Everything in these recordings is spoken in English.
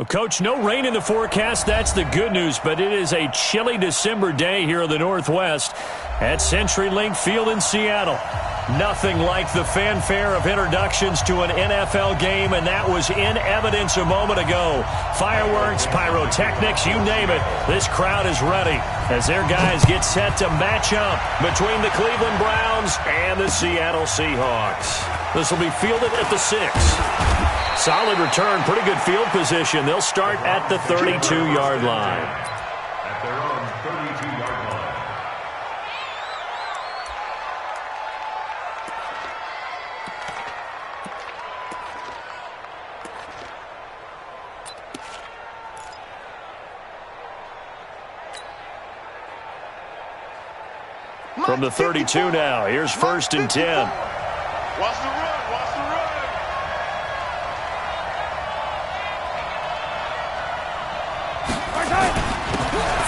Well, Coach, no rain in the forecast. That's the good news, but it is a chilly December day here in the Northwest at CenturyLink Field in Seattle. Nothing like the fanfare of introductions to an NFL game, and that was in evidence a moment ago. Fireworks, pyrotechnics, you name it. This crowd is ready as their guys get set to match up between the Cleveland Browns and the Seattle Seahawks. This will be fielded at the 6. Solid return, pretty good field position. They'll start at the 32-yard line. At their own 32-yard line. From the 32 now, here's 1st and 10. Watch the run, watch the run.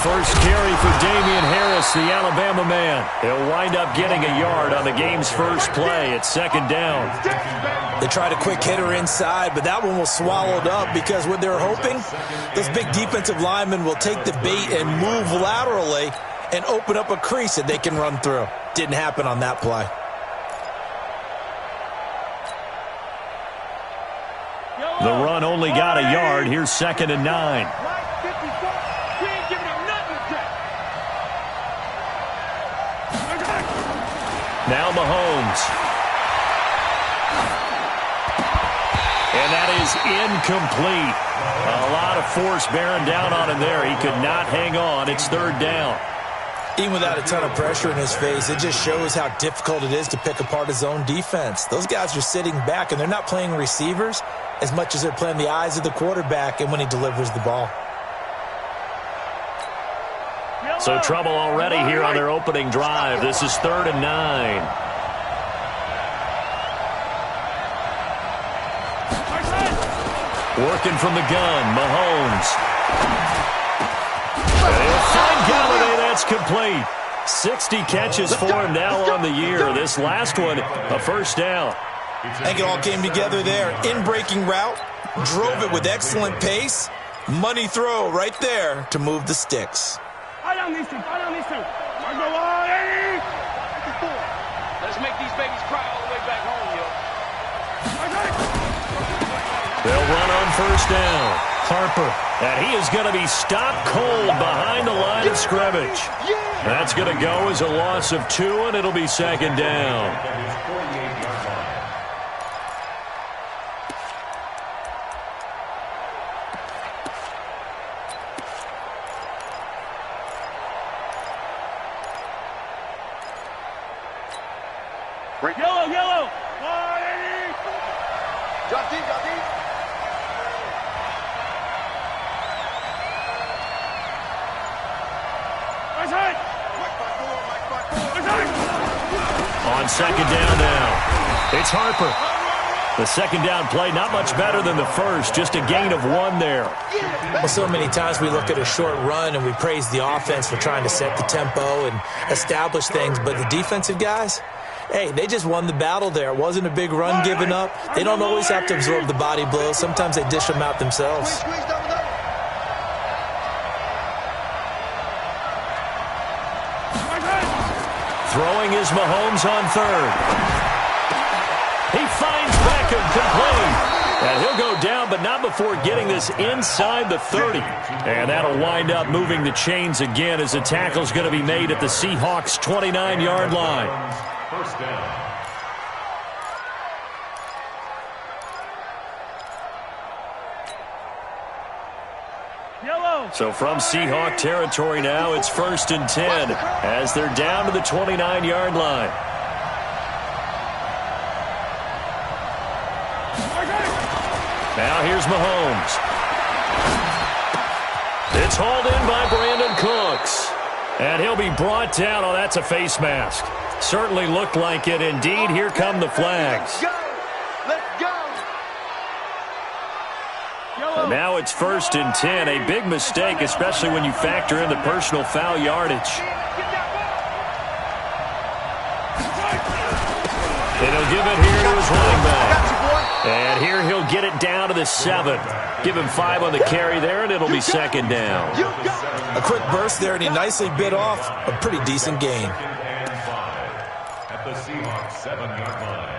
First carry for Damian Harris, the Alabama man. He'll wind up getting a yard on the game's first play at 2nd down. They tried a quick hitter inside, but that one was swallowed up because what they're hoping, those big defensive linemen will take the bait and move laterally and open up a crease that they can run through. Didn't happen on that play. The run only got a yard. Here's 2nd and 9. Now Mahomes. And that is incomplete. A lot of force bearing down on him there. He could not hang on. It's 3rd down. Even without a ton of pressure in his face, it just shows how difficult it is to pick apart his own defense. Those guys are sitting back, and they're not playing receivers as much as they're playing the eyes of the quarterback and when he delivers the ball. So trouble already here on their opening drive. This is 3rd and 9. Working from the gun, Mahomes. They'll find Galladay. That's complete. 60 catches for him now on the year. This last one, a 1st down. I think it all came together there. In-breaking route, drove it with excellent pace. Money throw right there to move the sticks. Let's make these babies cry all the way back home, yo. They'll run on 1st down. Harper, and he is going to be stopped cold behind the line of scrimmage. That's going to go as a loss of 2, and it'll be 2nd down. Yellow, yellow. Drop deep, drop deep. On 2nd down now, it's Harper. The 2nd down play, not much better than the first, just a gain of 1 there. Well, so many times we look at a short run and we praise the offense for trying to set the tempo and establish things, but the defensive guys, hey, they just won the battle there. It wasn't a big run given up. They don't always have to absorb the body blows. Sometimes they dish them out themselves. Throwing is Mahomes on 3rd. He finds Beckham complete. And he'll go down, but not before getting this inside the 30. And that'll wind up moving the chains again as the tackle's going to be made at the Seahawks' 29-yard line. 1st down. So from Seahawk territory now, it's 1st and 10 as they're down to the 29-yard line. Now here's Mahomes. It's hauled in by Brandon Cooks. And he'll be brought down. Oh, that's a face mask. Certainly looked like it. Indeed, here come the flags. Let's go. And now it's 1st and 10. A big mistake, especially when you factor in the personal foul yardage. And he'll give it here to his running back. And here he'll get it down to the 7. Give him 5 on the carry there, and it'll be second down. A quick burst there, and he nicely bit off a pretty decent gain. And 5 at the Seahawks 7-yard line.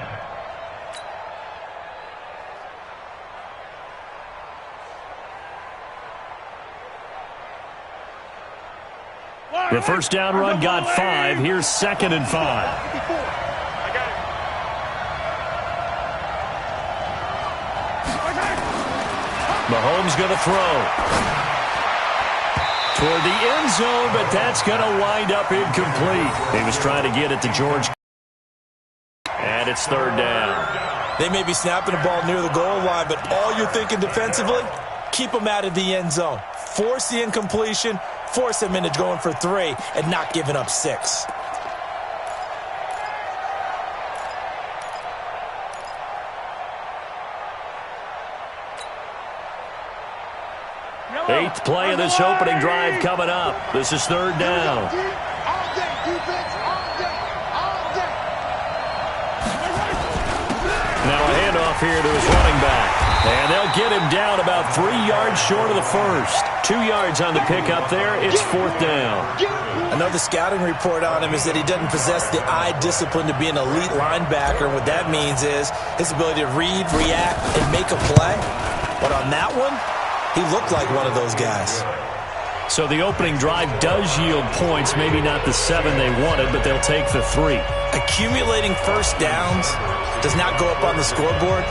The first down run got 5. Here's second and 5. Mahomes going to throw toward the end zone, but that's going to wind up incomplete. He was trying to get it to George, and it's third down. They may be snapping the ball near the goal line, but all you're thinking defensively, keep them out of the end zone. Force the incompletion, force them into going for 3, and not giving up 6. Eighth play of this opening drive coming up. This is third down. Now a handoff here to his running back. And they'll get him down about 3 yards short of the first. 2 yards on the pickup there. It's fourth down. Another scouting report on him is that he doesn't possess the eye discipline to be an elite linebacker. What that means is his ability to read, react, and make a play. But on that one, he looked like one of those guys. So the opening drive does yield points, maybe not the 7 they wanted, but they'll take the 3. Accumulating first downs does not go up on the scoreboard,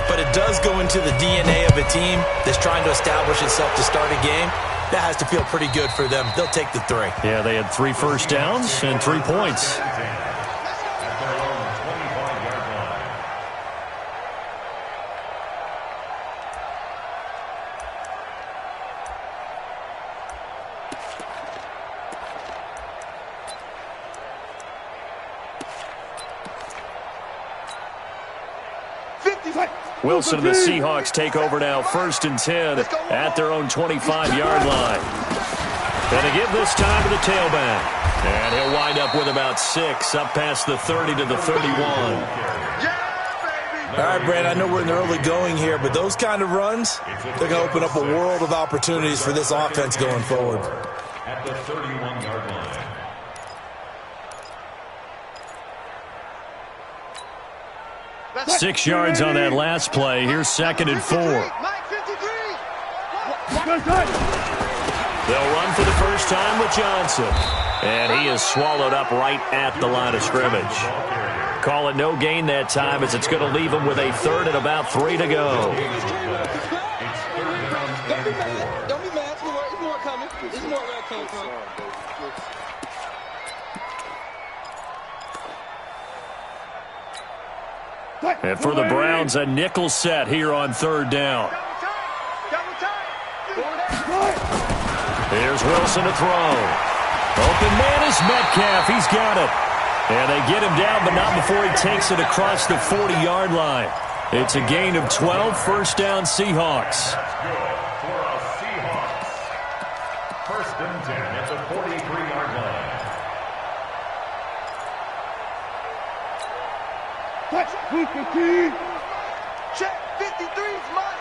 but it does go into the DNA of a team that's trying to establish itself to start a game. That has to feel pretty good for them. They'll take the 3. Yeah, they had 3 first downs and 3 points. Wilson and the Seahawks take over now, first and 10 at their own 25-yard line. And they give this time to the tailback. And he'll wind up with about 6, up past the 30 to the 31. All right, Brad, I know we're in the early going here, but those kind of runs, they're going to open up a world of opportunities for this offense going forward. At the 31-yard line. 6 yards on that last play. Here's second and 4. They'll run for the first time with Johnson. And he is swallowed up right at the line of scrimmage. Call it no gain that time, as it's going to leave him with a third and about 3 to go. Don't be mad. There's more coming. There's more where it came from. And for the Browns, a nickel set here on third down. Here's Wilson to throw. Open man is Metcalf. He's got it. And they get him down, but not before he takes it across the 40-yard line. It's a gain of 12, first down Seahawks. That's good for a Seahawks. First and 10 at the 43-yard line. Check 53's mine.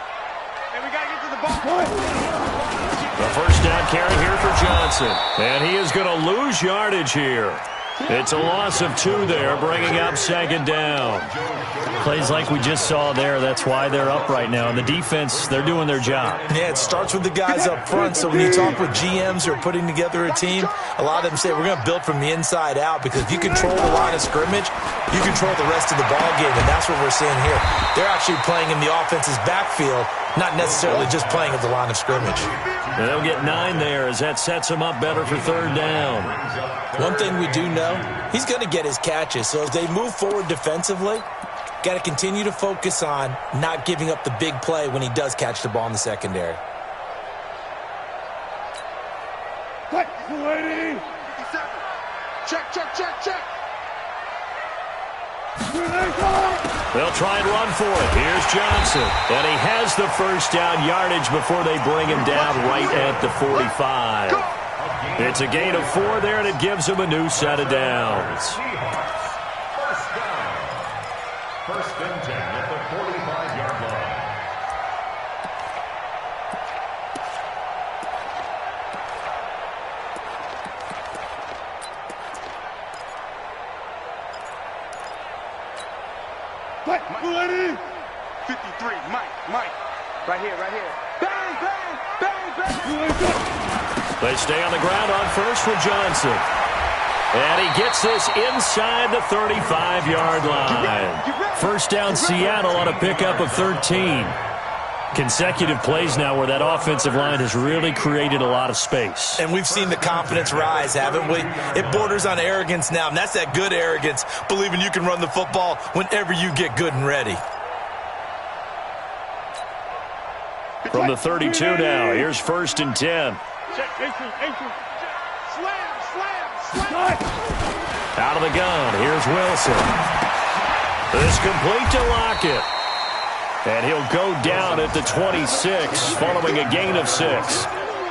And we got to get to the ball. The first down carry here for Johnson. And he is going to lose yardage here. It's a loss of 2 there, bringing up second down. Plays like we just saw there. That's why they're up right now. And the defense, they're doing their job. Yeah, it starts with the guys up front. So when you talk with GMs who are putting together a team, a lot of them say we're going to build from the inside out, because if you control the line of scrimmage, you control the rest of the ball game, and that's what we're seeing here. They're actually playing in the offense's backfield, not necessarily just playing at the line of scrimmage. And they'll get 9 there, as that sets them up better for third down. One thing we do know, he's going to get his catches. So as they move forward defensively, got to continue to focus on not giving up the big play when he does catch the ball in the secondary. Check, check, check, check. They'll try and run for it. Here's Johnson. And he has the first down yardage before they bring him down right at the 45. It's a gain of 4 there, and it gives him a new set of downs. First down. First and 10 at the 45-yard Ready? 53, Mike. Right here. Bang, bang, bang, bang. They stay on the ground on first with Johnson. And he gets this inside the 35-yard line. First down Seattle on a pickup of 13. Consecutive plays now where that offensive line has really created a lot of space. And we've seen the confidence rise, haven't we? It borders on arrogance now, and that's that good arrogance, believing you can run the football whenever you get good and ready. From the 32 now, here's 1st and 10. Out of the gun, here's Wilson. This complete to Lockett. And he'll go down at the 26 following a gain of 6.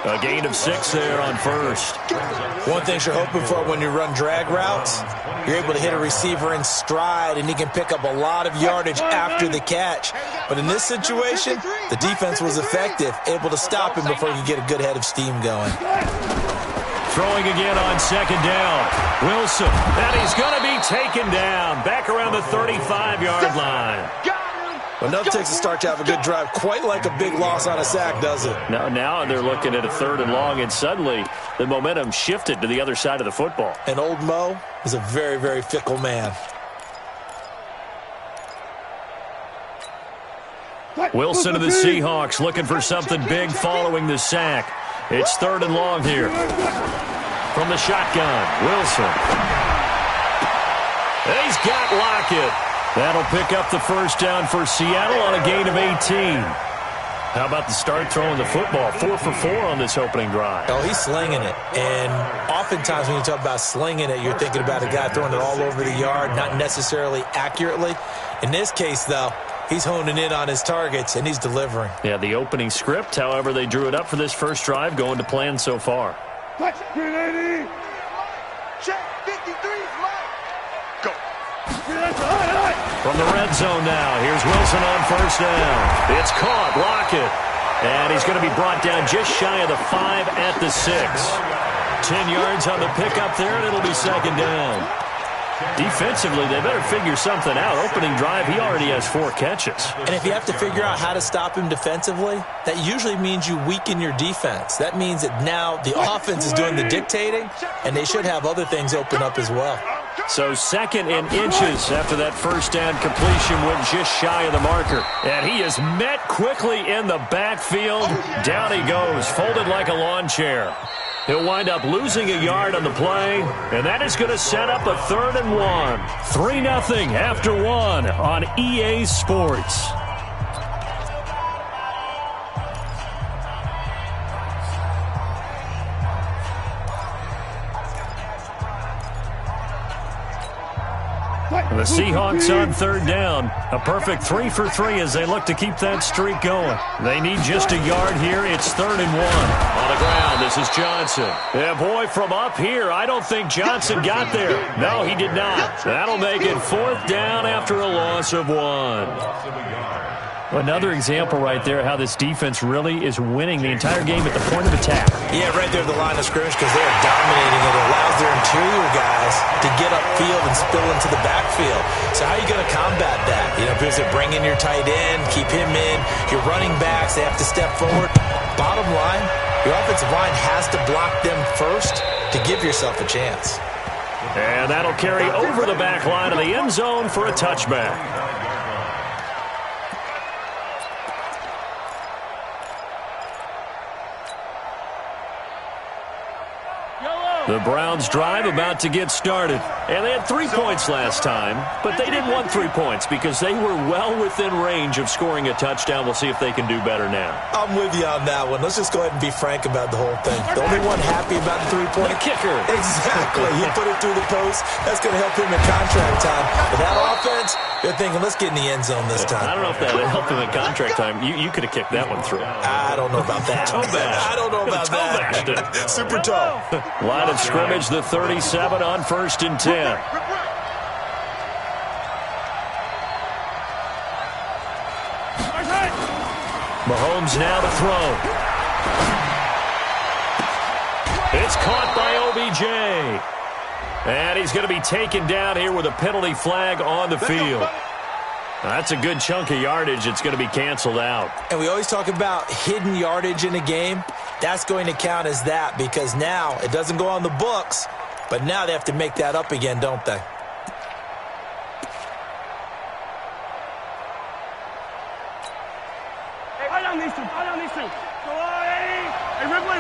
A gain of 6 there on first. One thing you're hoping for when you run drag routes, you're able to hit a receiver in stride, and he can pick up a lot of yardage after the catch. But in this situation, the defense was effective, able to stop him before he could get a good head of steam going. Throwing again on 2nd down. Wilson, and he's going to be taken down back around the 35-yard line. Enough takes to start to have a good drive, quite like a big loss on a sack, does it? Now they're looking at a 3rd and long, and suddenly the momentum shifted to the other side of the football. And old Mo is a very, very fickle man. Wilson of the Seahawks looking for something big following the sack. It's 3rd and long here. From the shotgun, Wilson. He's got Lockett. That'll pick up the first down for Seattle on a gain of 18. How about the start throwing the football? 4 for 4 on this opening drive. Oh, he's slinging it. And oftentimes when you talk about slinging it, you're thinking about a guy throwing it all over the yard, not necessarily accurately. In this case, though, he's honing in on his targets, and he's delivering. Yeah, the opening script, however, they drew it up for this first drive, going to plan so far. Check 53's Mike. Go. From the red zone now, here's Wilson on first down. It's caught, Lockett. And he's going to be brought down just shy of the 5 at the 6. 10 yards on the pickup there, and it'll be 2nd down. Defensively, they better figure something out. Opening drive, he already has 4 catches. And if you have to figure out how to stop him defensively, that usually means you weaken your defense. That means that now the offense is doing the dictating, and they should have other things open up as well. So 2nd and inches after that first down completion went just shy of the marker. And he is met quickly in the backfield. Down he goes, folded like a lawn chair. He'll wind up losing a yard on the play, and that is going to set up a 3rd and 1. 3-0 after 1 on EA Sports. The Seahawks on 3rd down. A perfect 3 for 3 as they look to keep that streak going. They need just a yard here. It's 3rd and 1. On the ground, this is Johnson. Yeah, boy, from up here, I don't think Johnson got there. No, he did not. That'll make it 4th down after a loss of 1. Another example right there how this defense really is winning the entire game at the point of attack. Yeah, right there at the line of scrimmage because they are dominating it. It allows their interior guys to get upfield and spill into the backfield. So how are you going to combat that? You know, because they bring in your tight end, keep him in. Your running backs, they have to step forward. Bottom line, your offensive line has to block them first to give yourself a chance. And that'll carry over the back line of the end zone for a touchback. The Browns drive about to get started. And they had 3 points last time, but they didn't want 3 points because they were well within range of scoring a touchdown. We'll see if they can do better now. I'm with you on that one. Let's just go ahead and be frank about the whole thing. The only one happy about the 3-point kicker. Exactly. He put it through the post. That's going to help him in contract time. But that offense, they're thinking, let's get in the end zone this time. I don't know if that helped him in contract time. You could have kicked that one through. I don't know about that. Toe bash. I don't know about that. Super toe. Line of scrimmage, the 37 on 1st and 10. Mahomes now to throw. It's caught by OBJ. And he's going to be taken down here with a penalty flag on the field. That's a good chunk of yardage. It's going to be canceled out. And we always talk about hidden yardage in a game. That's going to count as that because now it doesn't go on the books, but now they have to make that up again, don't they? Hey, I don't need to. Go on, Eddie. Hey, Ripley.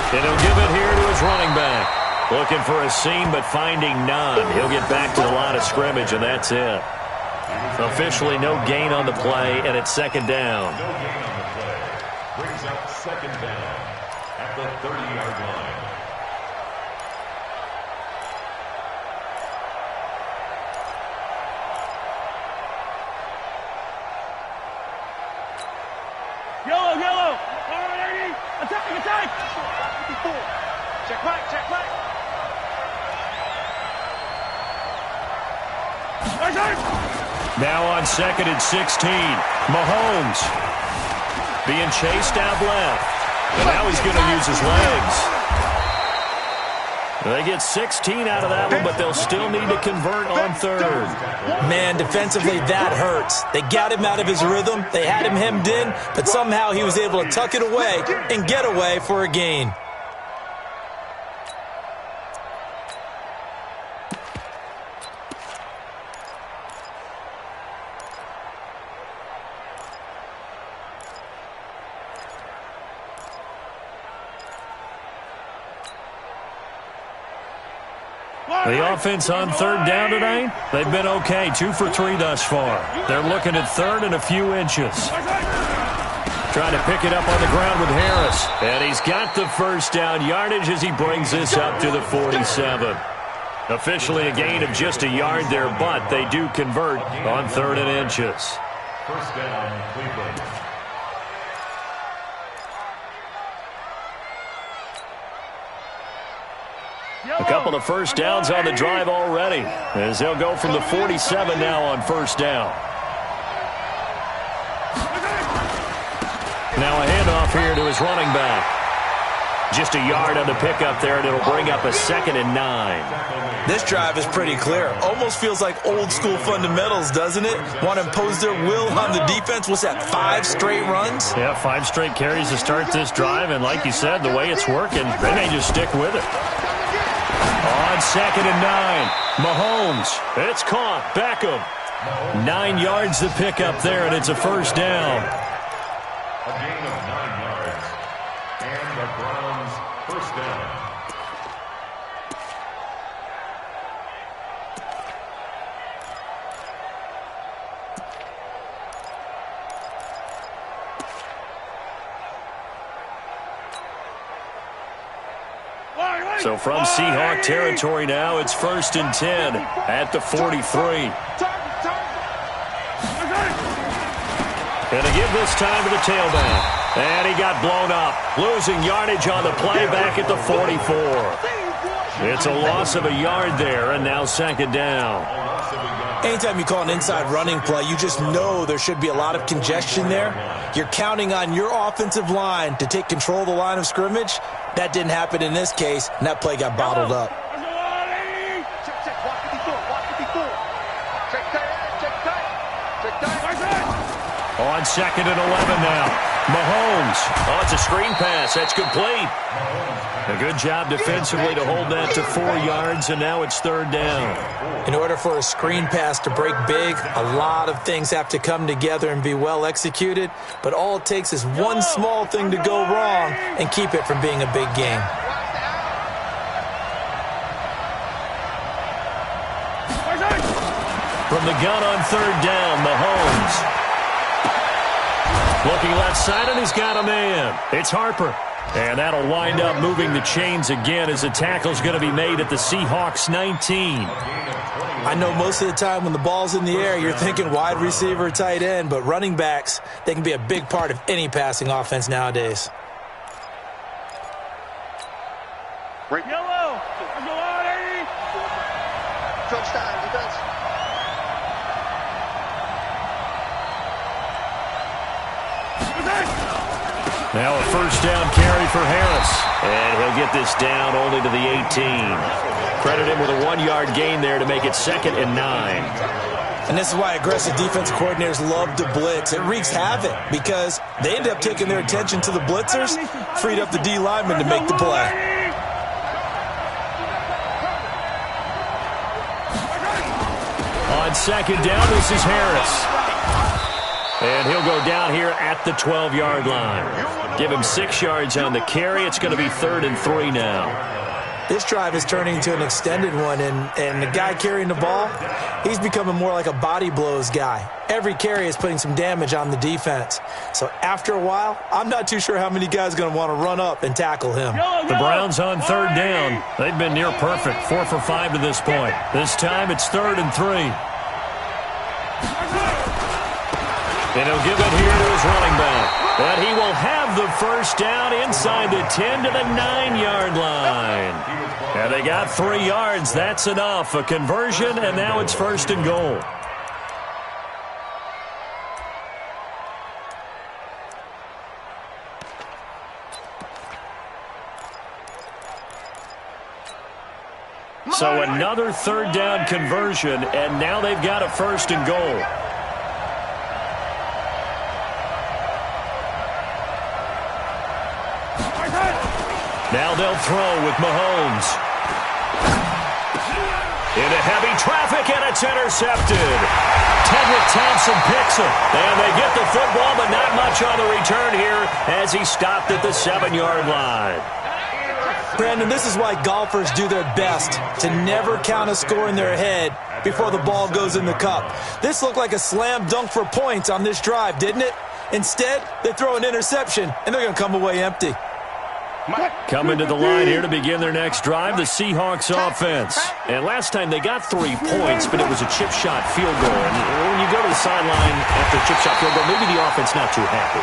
And he'll give it here to his running back. Looking for a seam, but finding none. He'll get back to the line of scrimmage, and that's it. Officially no gain on the play, and it's second down. No gain on the play. Brings up second down at the 30-yard line. Yellow. All right, Eddie. Attack. Check back. Now on 2nd and 16. Mahomes being chased out left. And now he's going to use his legs. They get 16 out of that one, but they'll still need to convert on third. Man, defensively, that hurts. They got him out of his rhythm. They had him hemmed in, but somehow he was able to tuck it away and get away for a gain. The offense on third down tonight, they've been okay, 2 for 3 thus far. They're looking at third and a few inches. Trying to pick it up on the ground with Harris. And he's got the first down yardage as he brings this up to the 47. Officially a gain of just a yard there, but they do convert on third and inches. First down, Cleveland. A couple of first downs on the drive already, as they'll go from the 47 now on first down. Now a handoff here to his running back. Just a yard on the pickup there, and it'll bring up a 2nd and 9. This drive is pretty clear. Almost feels like old school fundamentals, doesn't it? Want to impose their will on the defense. What's that, 5 straight runs? Yeah, 5 straight carries to start this drive, and like you said, the way it's working, they may just stick with it. On 2nd and 9, Mahomes. It's caught. Beckham. 9 yards to pick up there, and it's a first down. A gain of 9 yards. And the Browns first down. So from Seahawk territory now, it's 1st and 10 at the 43. And to give this time to the tailback. And he got blown up. Losing yardage on the play back at the 44. It's a loss of a yard there, and now 2nd down. Anytime you call an inside running play, you just know there should be a lot of congestion there. You're counting on your offensive line to take control of the line of scrimmage. That didn't happen in this case, and that play got bottled up. On 2nd and 11 now. Mahomes. Oh, it's a screen pass. That's complete. A good job defensively to hold that to 4 yards, and now it's 3rd down. In order for a screen pass to break big, a lot of things have to come together and be well executed, but all it takes is one small thing to go wrong and keep it from being a big game. From the gun on 3rd down, Mahomes. Looking left side, and he's got a man. It's Harper. And that'll wind up moving the chains again as the tackle's going to be made at the Seahawks 19. I know most of the time when the ball's in the air, you're thinking wide receiver, tight end, but running backs, they can be a big part of any passing offense nowadays. Yellow. Go on, Eddie. Touchdown, defense. Now a first down carry for Harris. And he'll get this down only to the 18. Credit him with a 1-yard gain there to make it 2nd and 9. And this is why aggressive defense coordinators love to blitz. It wreaks havoc because they end up taking their attention to the blitzers, freed up the D lineman to make the play. On 2nd down, this is Harris. And he'll go down here at the 12-yard line. Give him 6 yards on the carry. It's going to be 3rd and 3 now. This drive is turning into an extended one, and the guy carrying the ball, he's becoming more like a body blows guy. Every carry is putting some damage on the defense. So after a while, I'm not too sure how many guys are going to want to run up and tackle him. The Browns on 3rd down. They've been near perfect, 4 for 5 to this point. This time it's 3rd and 3. And he'll give it here to his running back. And he will have the first down inside the 10 to the 9-yard line. And they got 3 yards. That's enough. A conversion, and now it's 1st and goal. So another 3rd down conversion, and now they've got a 1st and goal. Now they'll throw with Mahomes. Into heavy traffic, and it's intercepted. Tedrick Thompson picks him. And they get the football, but not much on the return here as he stopped at the 7-yard line. Brandon, this is why golfers do their best to never count a score in their head before the ball goes in the cup. This looked like a slam dunk for points on this drive, didn't it? Instead, they throw an interception, and they're going to come away empty. Coming to the line here to begin their next drive, the Seahawks offense. And last time they got 3 points, but it was a chip shot field goal. And when you go to the sideline after a chip shot field goal, maybe the offense not too happy.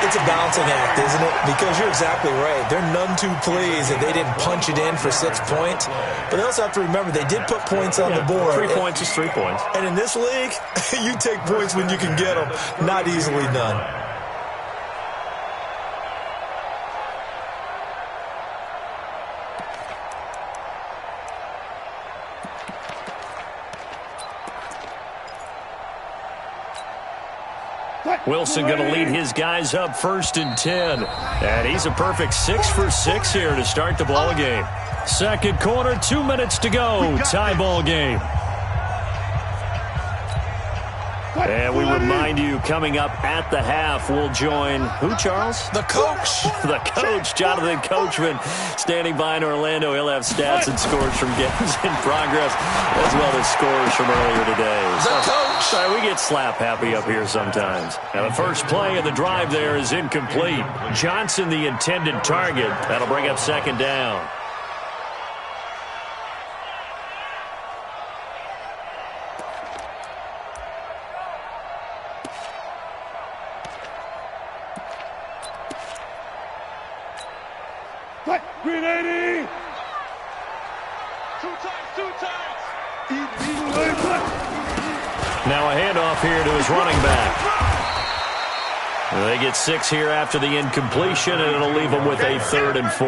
It's a balancing act, isn't it? Because you're exactly right. They're none too pleased that they didn't punch it in for 6 points. But they also have to remember they did put points on the board. 3 points is 3 points. And in this league, you take points when you can get them. Not easily done. Wilson going to lead his guys up 1st and 10. And he's a perfect 6 for 6 here to start the ball game. Second quarter, 2 minutes to go. Tie ball game. And we remind you, coming up at the half, we'll join who, Charles? The coach. The coach, Jonathan Coachman, standing by in Orlando. He'll have stats and scores from games in progress, as well as scores from earlier today. The coach. Sorry, we get slap happy up here sometimes. Now, the first play of the drive there is incomplete. Johnson, the intended target. That'll bring up 2nd down. Green 80! 2 times. Now a handoff here to his running back. They get 6 here after the incompletion, and it'll leave them with a 3rd and 4.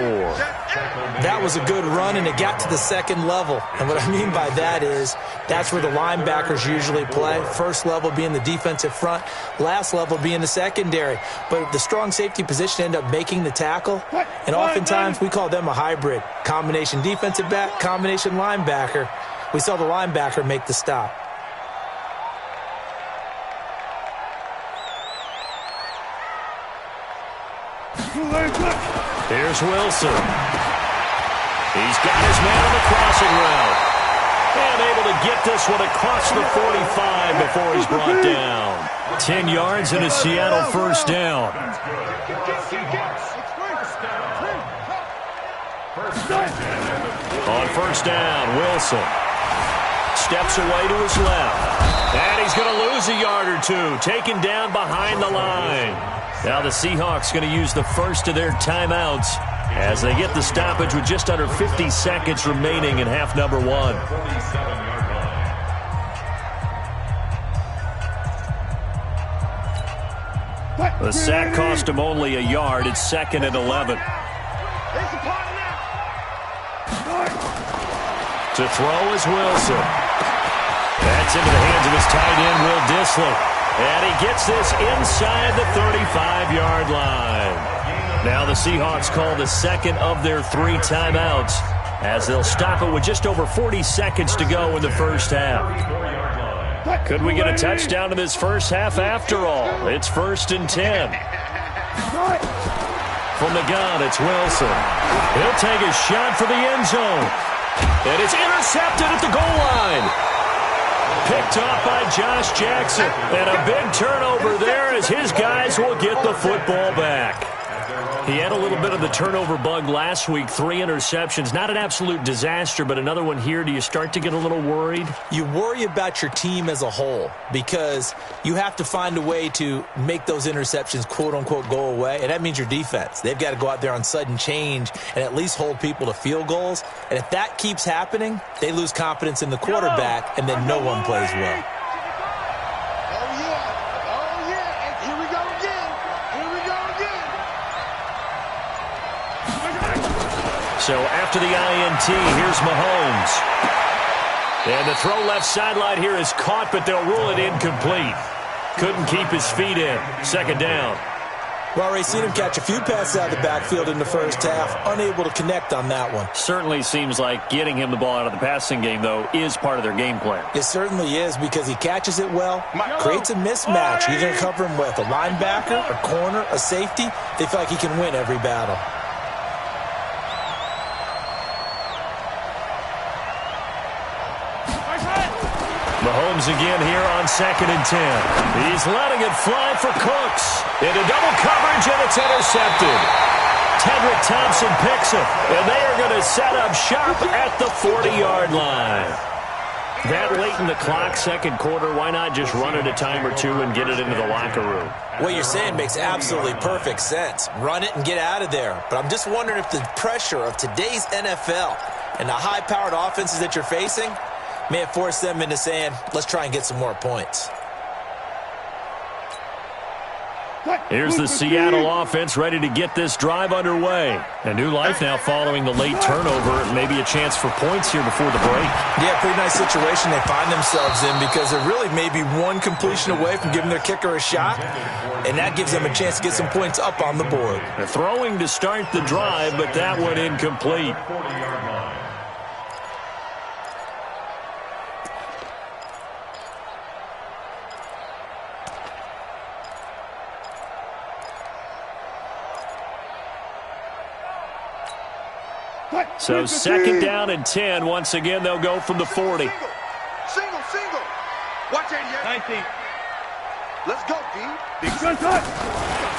That was a good run, and it got to the 2nd level. And what I mean by that is that's where the linebackers usually play. First level being the defensive front, last level being the secondary. But the strong safety position ended up making the tackle, and oftentimes we call them a hybrid. Combination defensive back, combination linebacker. We saw the linebacker make the stop. Here's Wilson. He's got his man on the crossing route. And able to get this one across the 45 before he's brought down. 10 yards and a Seattle first down. On first down, Wilson steps away to his left. And he's going to lose a yard or 2, taken down behind the line. Now the Seahawks going to use the first of their timeouts as they get the stoppage with just under 50 seconds remaining in half number 1. The sack cost him only a yard. It's 2nd and 11. To throw is Wilson. That's into the hands of his tight end, Will Dissly. And he gets this inside the 35-yard line. Now the Seahawks call the second of their 3 timeouts as they'll stop it with just over 40 seconds to go in the first half. Could we get a touchdown in this first half after all? It's 1st and 10. From the gun, it's Wilson. He'll take a shot for the end zone. And it's intercepted at the goal line. Picked off by Josh Jackson. And a big turnover there as his guys will get the football back. He had a little bit of the turnover bug last week, 3 interceptions. Not an absolute disaster, but another one here. Do you start to get a little worried? You worry about your team as a whole because you have to find a way to make those interceptions, quote-unquote, go away, and that means your defense. They've got to go out there on sudden change and at least hold people to field goals. And if that keeps happening, they lose confidence in the quarterback, and then no one plays well. So after the INT, here's Mahomes. And the throw left sideline here is caught, but they'll rule it incomplete. Couldn't keep his feet in. 2nd down. Well, Ray, seen him catch a few passes out of the backfield in the first half. Unable to connect on that one. Certainly seems like getting him the ball out of the passing game, though, is part of their game plan. It certainly is because he catches it well, creates a mismatch. You're going to cover him with a linebacker, a corner, a safety. They feel like he can win every battle. Mahomes again here on 2nd and 10. He's letting it fly for Cooks. Into double coverage, and it's intercepted. Tedrick Thompson picks it, and they are going to set up shop at the 40-yard line. That late in the clock, 2nd quarter, why not just run it a time or two and get it into the locker room? What you're saying makes absolutely perfect sense. Run it and get out of there. But I'm just wondering if the pressure of today's NFL and the high-powered offenses that you're facing may have forced them into saying, let's try and get some more points. Here's the Seattle offense ready to get this drive underway. A new life now following the late turnover. Maybe a chance for points here before the break. Yeah, pretty nice situation they find themselves in because they're really maybe one completion away from giving their kicker a shot, and that gives them a chance to get some points up on the board. They're throwing to start the drive, but that one incomplete. So 2nd down and 10. Once again, they'll go from the 40. Single. Watch 88. 19. Let's go, D.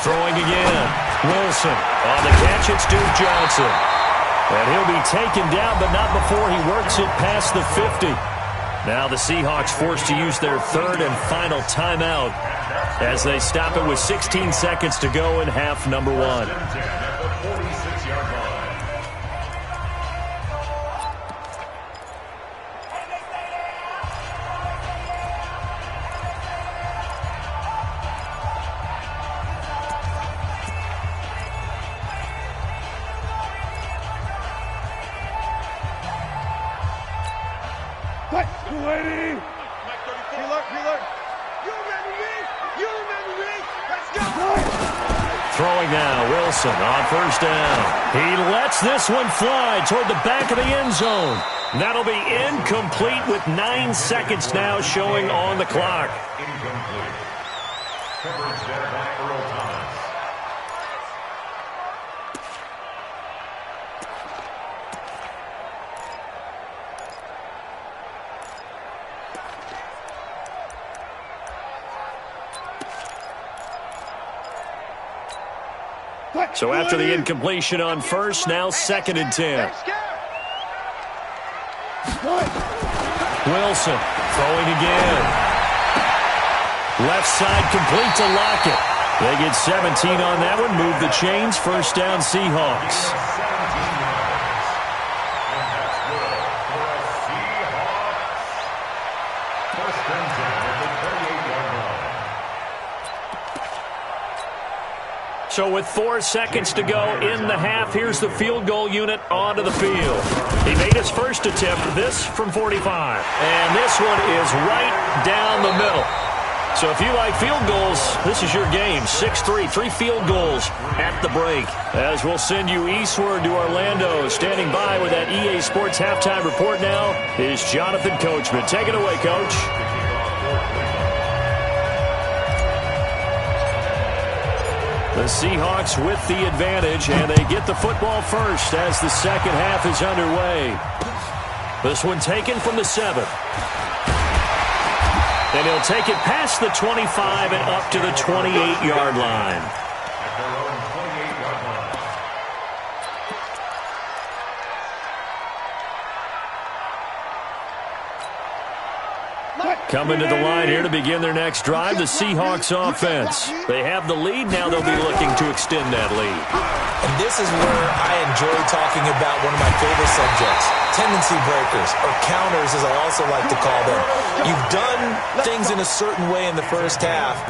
Throwing again. Wilson. On the catch, it's Duke Johnson. And he'll be taken down, but not before he works it past the 50. Now the Seahawks forced to use their 3rd and final timeout as they stop it with 16 seconds to go in half number 1. Throwing now, Wilson on 1st down. He lets this one fly toward the back of the end zone. That'll be incomplete with 9 seconds now showing on the clock. Incomplete. Coverage there by Earl Thomas. So after the incompletion on 1st, now 2nd and 10. Wilson throwing again. Left side complete to Lockett. They get 17 on that one. Move the chains. 1st down, Seahawks. So with 4 seconds to go in the half, here's the field goal unit onto the field. He made his first attempt, this from 45. And this one is right down the middle. So if you like field goals, this is your game. 6-3, 3 field goals at the break. As we'll send you eastward to Orlando. Standing by with that EA Sports halftime report now is Jonathan Coachman. Take it away, Coach. The Seahawks with the advantage, and they get the football first as the second half is underway. This one taken from the 7. And he'll take it past the 25 and up to the 28-yard line. Coming to the line here to begin their next drive, the Seahawks offense. They have the lead. Now they'll be looking to extend that lead. And this is where I enjoy talking about one of my favorite subjects, tendency breakers, or counters as I also like to call them. You've done things in a certain way in the first half,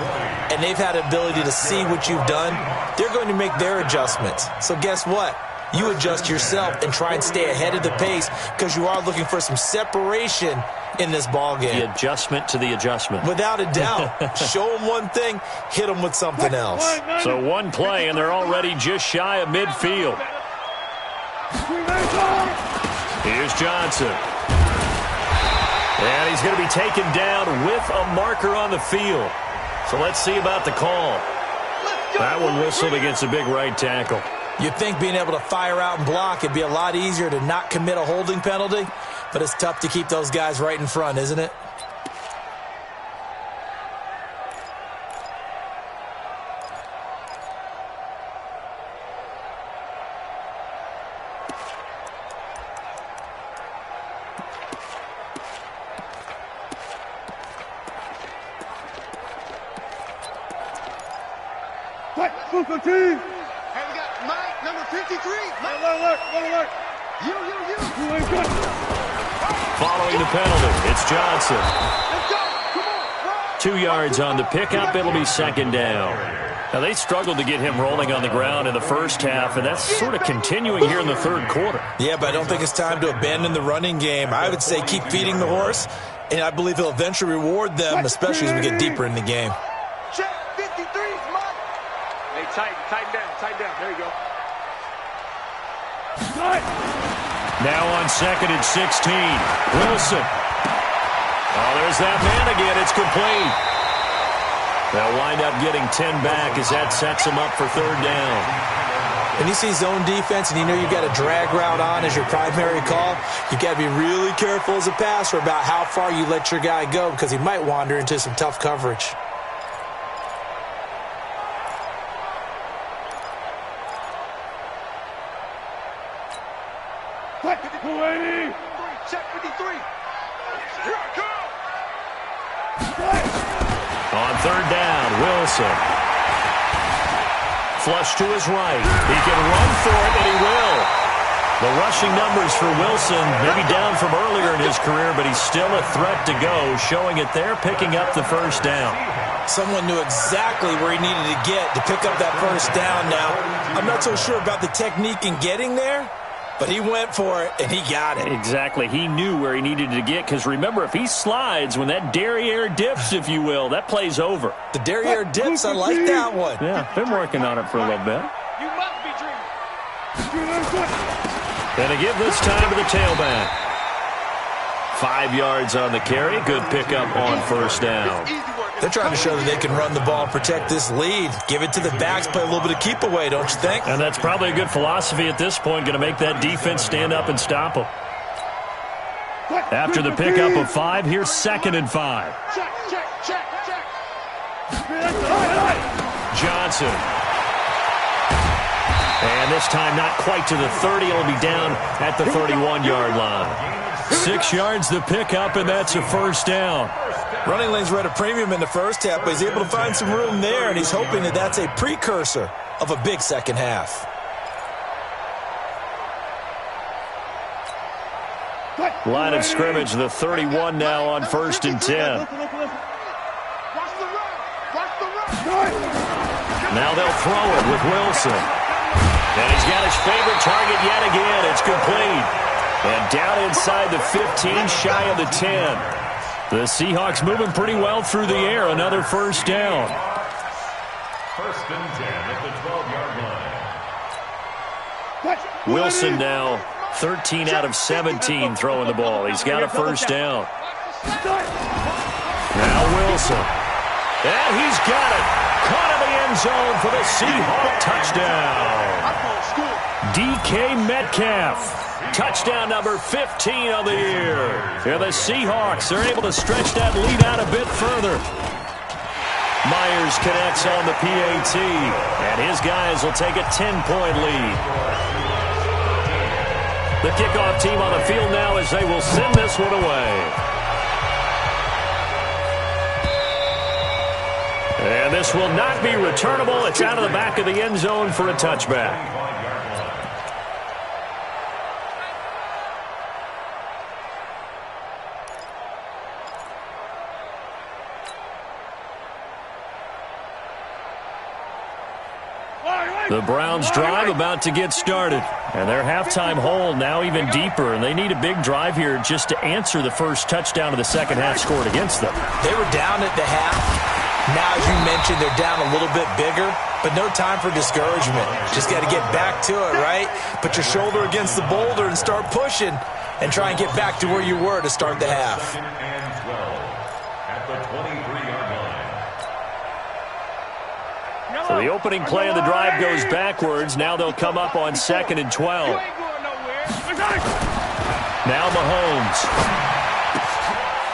and they've had the ability to see what you've done. They're going to make their adjustments. So guess what? You adjust yourself and try and stay ahead of the pace because you are looking for some separation in this ball game. The adjustment to the adjustment. Without a doubt. Show them one thing, hit them with something else. So one play, and they're already just shy of midfield. Here's Johnson. And he's going to be taken down with a marker on the field. So let's see about the call. That one whistled against a big right tackle. You'd think being able to fire out and block, it'd be a lot easier to not commit a holding penalty, but it's tough to keep those guys right in front, isn't it? Hey, we got Mike, number 53. Mike. Alert. You. Following the penalty, it's Johnson. Let's go. Come on. 2 yards on the pickup. It'll be second down. Now, they struggled to get him rolling on the ground in the first half, and that's sort of continuing here in the third quarter. Yeah, but I don't think it's time to abandon the running game. I would say keep feeding the horse, and I believe he'll eventually reward them, especially as we get deeper in the game. Check 53's Mike. Hey, tighten down. There you go. Now on second and 16, Wilson. Oh, there's that man again. It's complete. They'll wind up getting 10 back as that sets them up for third down. When you see zone defense and you know you've got a drag route on as your primary call, you've got to be really careful as a passer about how far you let your guy go because he might wander into some tough coverage. Check 53. Here I come. On third down, Wilson. Flush to his right. He can run for it, and he will. The rushing numbers for Wilson, maybe down from earlier in his career, but he's still a threat to go, showing it there, picking up the first down. Someone knew exactly where he needed to get to pick up that first down now. I'm not so sure about the technique in getting there, but he went for it, and he got it. Exactly. He knew where he needed to get, because remember, if he slides, when that derriere dips, if you will, that play's over. The derriere dips, I like that one. Yeah, been working on it for a little bit. You must be dreaming. And a give this time to the tailback. 5 yards on the carry. Good pickup on first down. They're trying to show that they can run the ball and protect this lead. Give it to the backs, play a little bit of keep away, don't you think? And that's probably a good philosophy at this point, going to make that defense stand up and stop them. After the pickup of 5, here's second and 5. Check. Johnson. And this time not quite to the 30. It'll be down at the 31-yard line. 6 yards the pickup, and that's a first down. Running lanes were at a premium in the first half, but he's able to find some room there, and he's hoping that that's a precursor of a big second half. Line of scrimmage, the 31 now on first and 10. Watch the run. Now they'll throw it with Wilson. And he's got his favorite target yet again. It's complete. And down inside the 15, shy of the 10. The Seahawks moving pretty well through the air. Another first down. First and 10 at the 12-yard line. Wilson now 13 out of 17 throwing the ball. He's got a first down. Now Wilson. And he's got it. Caught in the end zone for the Seahawk touchdown. DK Metcalf. Touchdown number 15 of the year. And the Seahawks are able to stretch that lead out a bit further. Myers connects on the PAT. And his guys will take a 10-point lead. The kickoff team on the field now as they will send this one away. And this will not be returnable. It's out of the back of the end zone for a touchback. The Browns drive about to get started. And their halftime hole now even deeper. And they need a big drive here just to answer the first touchdown of the second half scored against them. They were down at the half. Now, as you mentioned, they're down a little bit bigger. But no time for discouragement. Just got to get back to it, right? Put your shoulder against the boulder and start pushing. And try and get back to where you were to start the half. And 12 at the 23-yard line. So the opening play of the drive goes backwards. Now they'll come up on 2nd and 12. Now Mahomes.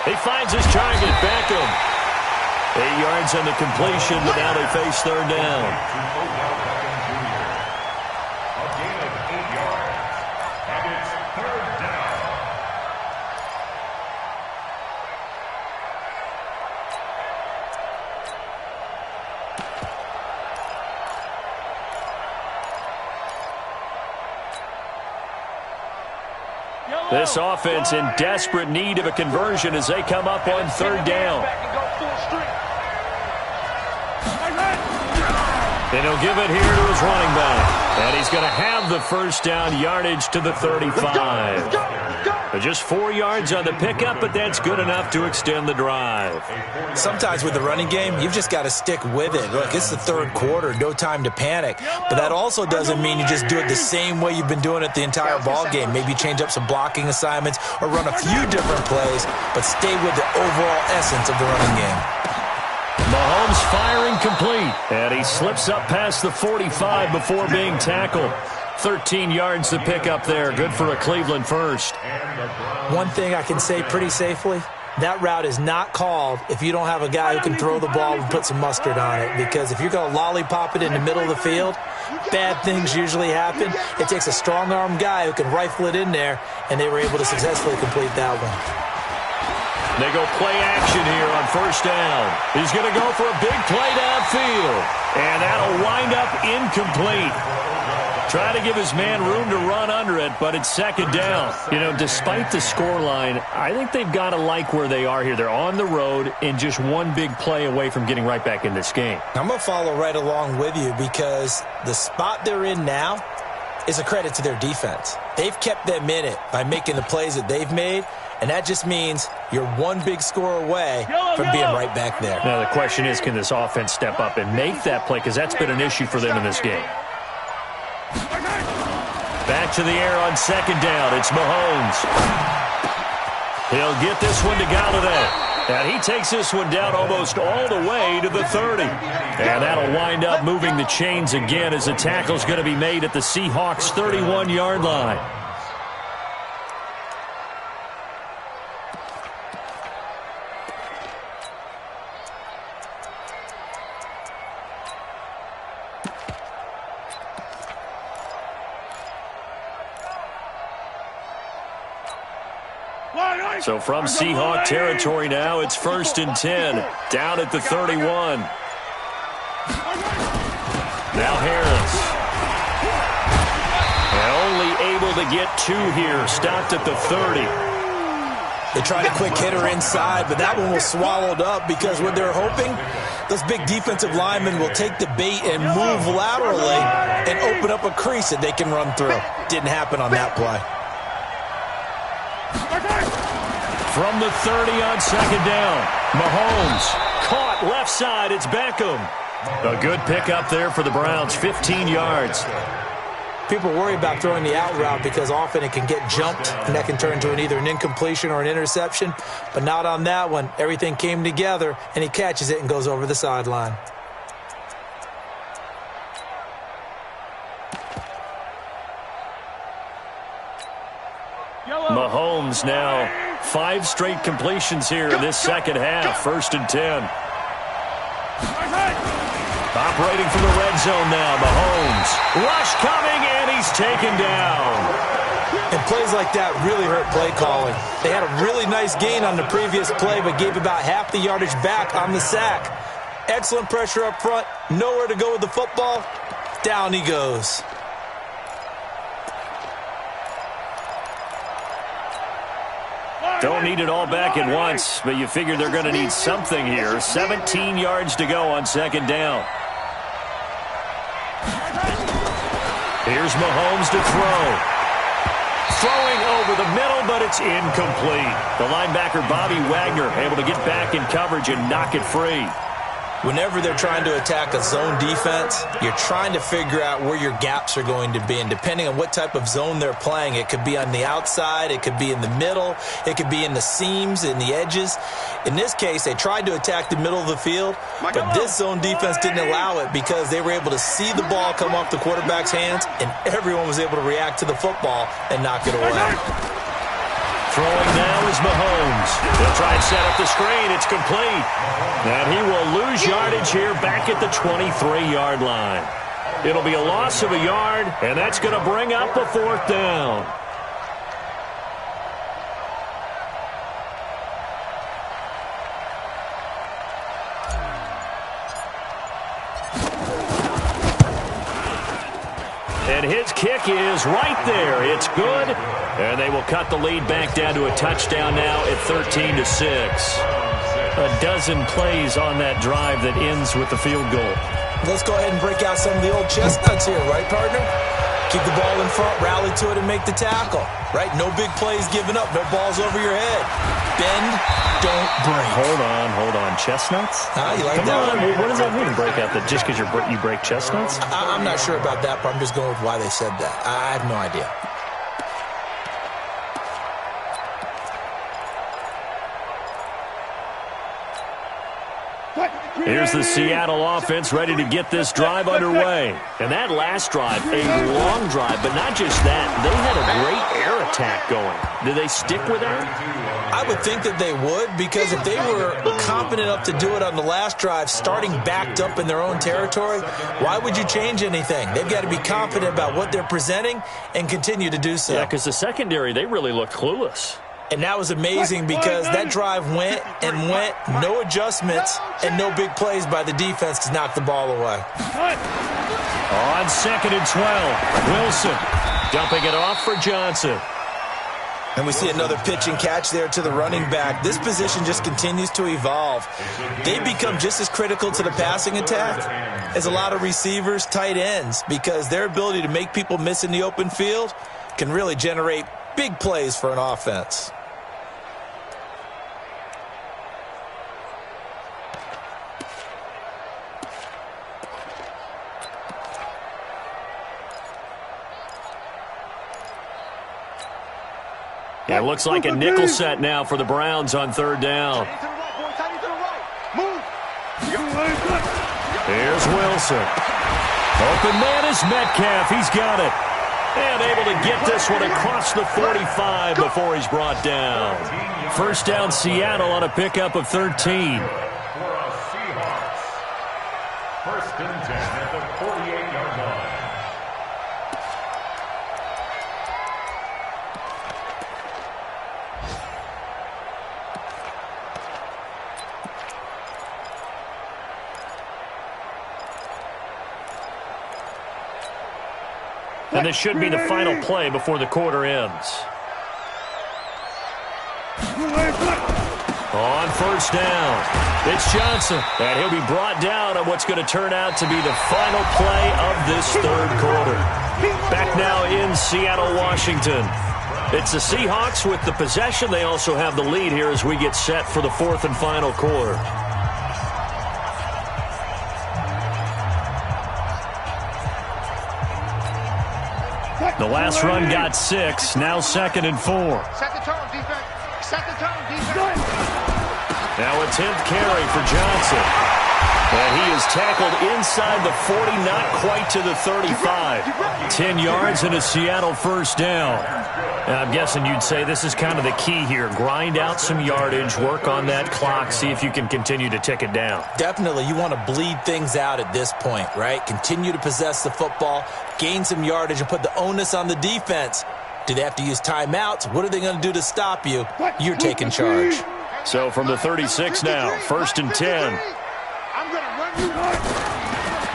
He finds his target. Beckham. 8 yards on the completion, but now they face third down. A gain of 8 yards. And it's third down. This offense in desperate need of a conversion as they come up on third down. And he'll give it here to his running back. And he's going to have the first down, yardage to the 35. Just 4 yards on the pickup, but that's good enough to extend the drive. Sometimes with the running game, you've just got to stick with it. Look, it's the third quarter, no time to panic. But that also doesn't mean you just do it the same way you've been doing it the entire ball game. Maybe change up some blocking assignments or run a few different plays, but stay with the overall essence of the running game. Mahomes firing complete, and he slips up past the 45 before being tackled. 13 yards to pick up there. Good for a Cleveland first. One thing I can say pretty safely, that route is not called if you don't have a guy who can throw the ball and put some mustard on it. Because if you're going to lollipop it in the middle of the field, bad things usually happen. It takes a strong-armed guy who can rifle it in there, and they were able to successfully complete that one. They go play action here on first down. He's going to go for a big play downfield. And that'll wind up incomplete. Try to give his man room to run under it, but it's second down. You know, despite the scoreline, I think they've got to like where they are here. They're on the road and just one big play away from getting right back in this game. I'm going to follow right along with you because the spot they're in now is a credit to their defense. They've kept them in it by making the plays that they've made, and that just means you're one big score away from being right back there. Now the question is, can this offense step up and make that play? Because that's been an issue for them in this game. Back to the air on second down. It's Mahomes. He'll get this one to Galladay. And he takes this one down almost all the way to the 30. And that'll wind up moving the chains again as the tackle's going to be made at the Seahawks' 31-yard line. So from Seahawk territory now, it's 1st and 10, down at the 31. Now Harris. And only able to get 2 here, stopped at the 30. They tried a quick hitter inside, but that one was swallowed up because what they're hoping, those big defensive linemen will take the bait and move laterally and open up a crease that they can run through. Didn't happen on that play. From the 30 on second down, Mahomes caught left side. It's Beckham. A good pickup there for the Browns, 15 yards. People worry about throwing the out route because often it can get jumped, and that can turn into either an incompletion or an interception, but not on that one. Everything came together, and he catches it and goes over the sideline. Mahomes now 5 straight completions here in this second half. 1st and 10. Operating from the red zone now, Mahomes. Rush coming, and he's taken down. And plays like that really hurt play calling. They had a really nice gain on the previous play, but gave about half the yardage back on the sack. Excellent pressure up front. Nowhere to go with the football. Down he goes. Don't need it all back at once, but you figure they're going to need something here. 17 yards to go on second down. Here's Mahomes to throw. Throwing over the middle, but it's incomplete. The linebacker, Bobby Wagner, able to get back in coverage and knock it free. Whenever they're trying to attack a zone defense, you're trying to figure out where your gaps are going to be. And depending on what type of zone they're playing, it could be on the outside, it could be in the middle, it could be in the seams, in the edges. In this case, they tried to attack the middle of the field, but this zone defense didn't allow it because they were able to see the ball come off the quarterback's hands, and everyone was able to react to the football and knock it away. Throwing now is Mahomes. He'll try and set up the screen. It's complete. And he will lose yardage here back at the 23-yard line. It'll be a loss of a yard, and that's going to bring up a 4th down. And his kick is right there. It's good. And they will cut the lead back down to a touchdown now at 13-6. A dozen plays on that drive that ends with the field goal. Let's go ahead and break out some of the old chestnuts here, right, partner? Keep the ball in front, rally to it, and make the tackle, right? No big plays given up, no balls over your head. Bend, don't break. Hold on. Chestnuts? You like Come that on. one? What does that mean, break out? That just because you break chestnuts? I'm not sure about that, but I'm just going with why they said that. I have no idea. Here's the Seattle offense ready to get this drive underway. And that last drive, a long drive, but not just that. They had a great air attack going. Do they stick with that? I would think that they would, because if they were confident enough to do it on the last drive, starting backed up in their own territory, why would you change anything? They've got to be confident about what they're presenting and continue to do so. Yeah, because the secondary, they really looked clueless. And that was amazing because that drive went and went, no adjustments, and no big plays by the defense to knock the ball away. On 2nd and 12, Wilson dumping it off for Johnson. And we see another pitch and catch there to the running back. This position just continues to evolve. They become just as critical to the passing attack as a lot of receivers, tight ends, because their ability to make people miss in the open field can really generate big plays for an offense. It looks like a nickel set now for the Browns on 3rd down. Here's Wilson. Open man is Metcalf. He's got it. And able to get this one across the 45 before he's brought down. 1st down, Seattle on a pickup of 13. For our Seahawks. 1st and 10 at the 48-yard line. And this should be the final play before the quarter ends. On first down, it's Johnson, and he'll be brought down on what's going to turn out to be the final play of this third quarter. Back now in Seattle, Washington. It's the Seahawks with the possession. They also have the lead here as we get set for the fourth and final quarter. The last run got 6, now 2nd and 4. Second turn, defense. Second turn, defense. Now a 10th carry for Johnson. And he is tackled inside the 40, not quite to the 35. 10 yards and a Seattle first down. And I'm guessing you'd say this is kind of the key here. Grind out some yardage, work on that clock, see if you can continue to tick it down. Definitely, you want to bleed things out at this point, right? Continue to possess the football, gain some yardage, and put the onus on the defense. Do they have to use timeouts? What are they going to do to stop you? You're taking charge. So from the 36 now, 1st and 10.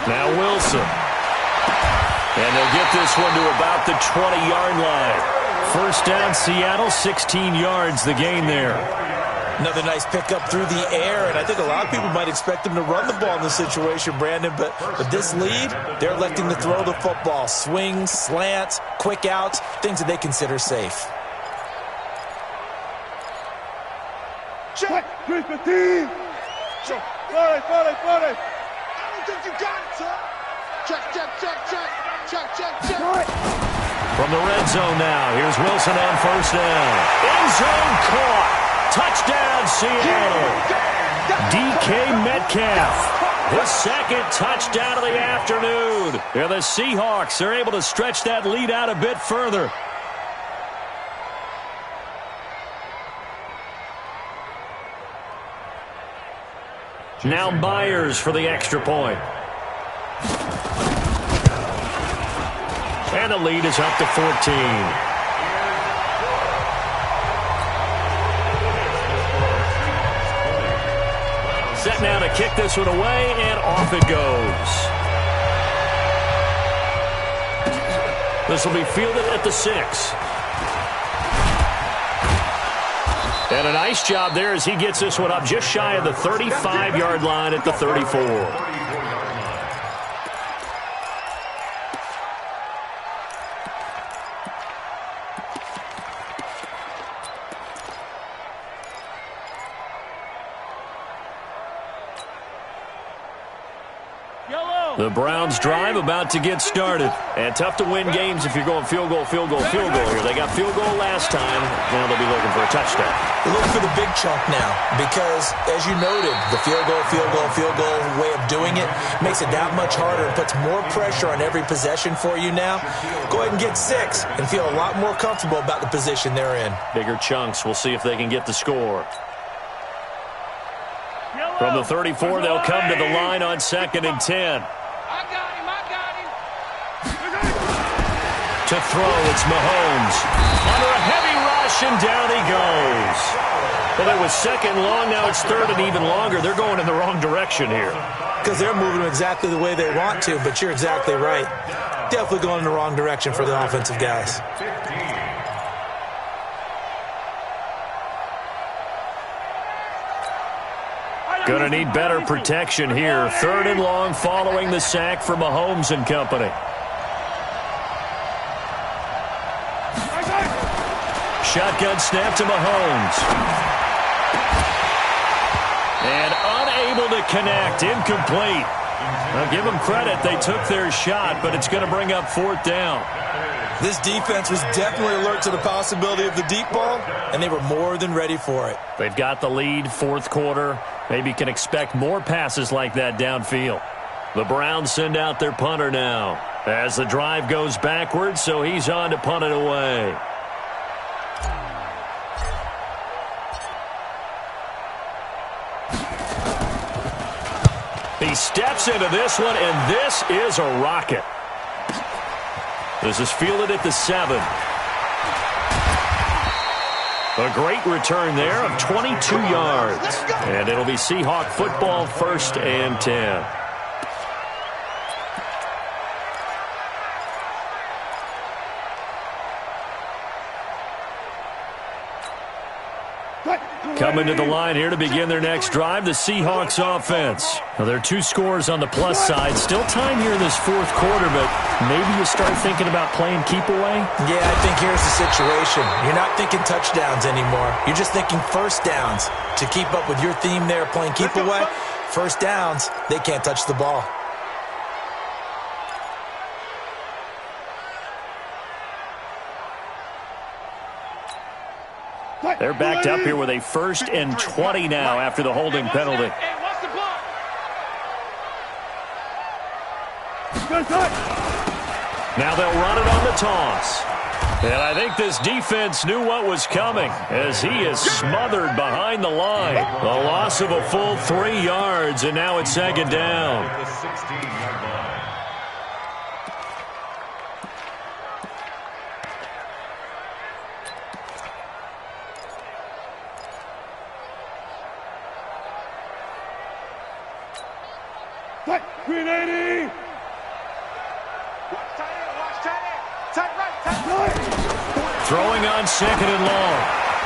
Now Wilson. And they'll get this one to about the 20-yard line. First down, Seattle, 16 yards the gain there. Another nice pickup through the air, and I think a lot of people might expect them to run the ball in this situation, Brandon, but with this lead, they're electing to throw the football. Swings, slants, quick outs, things that they consider safe. Check. 3-15. Check. 40. I don't think you got it, sir. Check. From the red zone now, here's Wilson on first down. End zone caught. Touchdown, Seattle. DK Metcalf. His second touchdown of the afternoon. Yeah, the Seahawks are able to stretch that lead out a bit further. Now Myers for the extra point. And the lead is up to 14. Set now to kick this one away, and off it goes. This will be fielded at the 6. And a nice job there as he gets this one up just shy of the 35-yard line at the 34. The Browns drive about to get started. And tough to win games if you're going field goal here. They got field goal last time. Now they'll be looking for a touchdown. They're looking for the big chunk now because, as you noted, the field goal way of doing it makes it that much harder and puts more pressure on every possession for you now. Go ahead and get 6 and feel a lot more comfortable about the position they're in. Bigger chunks. We'll see if they can get the score. From the 34, they'll come to the line on 2nd and 10. To throw, it's Mahomes. Under a heavy rush, and down he goes. Well, it was 2nd long, now it's 3rd and even longer. They're going in the wrong direction here. Because they're moving exactly the way they want to, but you're exactly right. Definitely going in the wrong direction for the offensive guys. Going to need better protection here. 3rd and long following the sack for Mahomes and company. Shotgun snap to Mahomes. And unable to connect. Incomplete. I'll give them credit. They took their shot, but it's going to bring up 4th down. This defense was definitely alert to the possibility of the deep ball, and they were more than ready for it. They've got the lead, 4th quarter. Maybe can expect more passes like that downfield. The Browns send out their punter now as the drive goes backwards, so he's on to punt it away. He steps into this one, and this is a rocket. This is fielded at the 7. A great return there of 22 yards. And it'll be Seahawk football, 1st and 10. Coming to the line here to begin their next drive, the Seahawks offense. Now, there are 2 scores on the plus side. Still time here in this fourth quarter, but maybe you start thinking about playing keep away? Yeah, I think here's the situation. You're not thinking touchdowns anymore. You're just thinking first downs. To keep up with your theme there, playing keep away, first downs, they can't touch the ball. They're backed up here with a 1st and 20 now after the holding penalty. Now they'll run it on the toss. And I think this defense knew what was coming as he is smothered behind the line. A loss of a full 3 yards, and now it's 2nd down. The 16-yard line. Green 80! Watch tight end, watch tight end. Tight right, tight right. Throwing on 2nd and long.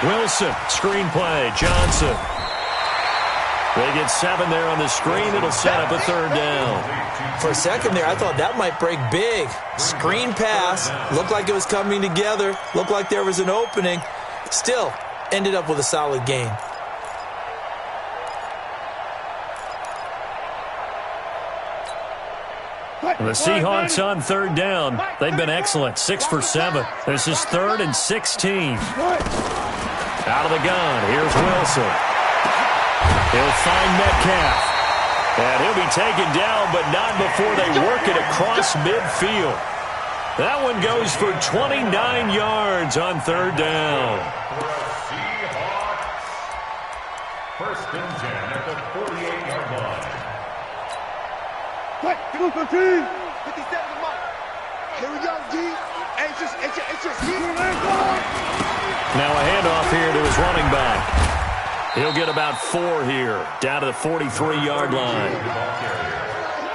Wilson, screen play, Johnson. They get 7 there on the screen. It'll set up a 3rd down. For a second there, I thought that might break big. Screen pass. Looked like it was coming together. Looked like there was an opening. Still, ended up with a solid gain. The Seahawks on 3rd down. They've been excellent. 6 for 7. This is 3rd and 16. Out of the gun. Here's Wilson. He'll find Metcalf. And he'll be taken down, but not before they work it across midfield. That one goes for 29 yards on 3rd down. Seahawks. 1st and 10 at the 48-yard line. 57 to Mike. Here we go, D. It's just Now a handoff here to his running back. He'll get about 4 here, down to the 43-yard line.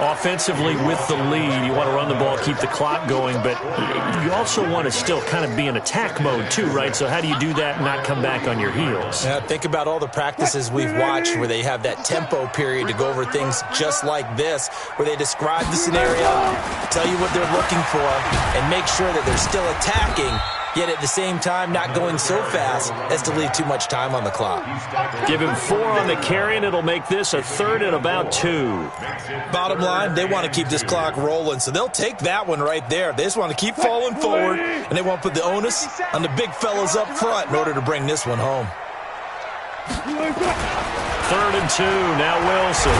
Offensively with the lead, you want to run the ball, keep the clock going, but you also want to still kind of be in attack mode too, right? So how do you do that and not come back on your heels? Yeah, think about all the practices we've watched where they have that tempo period to go over things just like this, where they describe the scenario, tell you what they're looking for, and make sure that they're still attacking, yet at the same time not going so fast as to leave too much time on the clock. Give him 4 on the carry, and it'll make this a 3rd and about 2. Bottom line, they want to keep this clock rolling, so they'll take that one right there. They just want to keep falling forward, and they want to put the onus on the big fellas up front in order to bring this one home. 3rd and 2, now Wilson.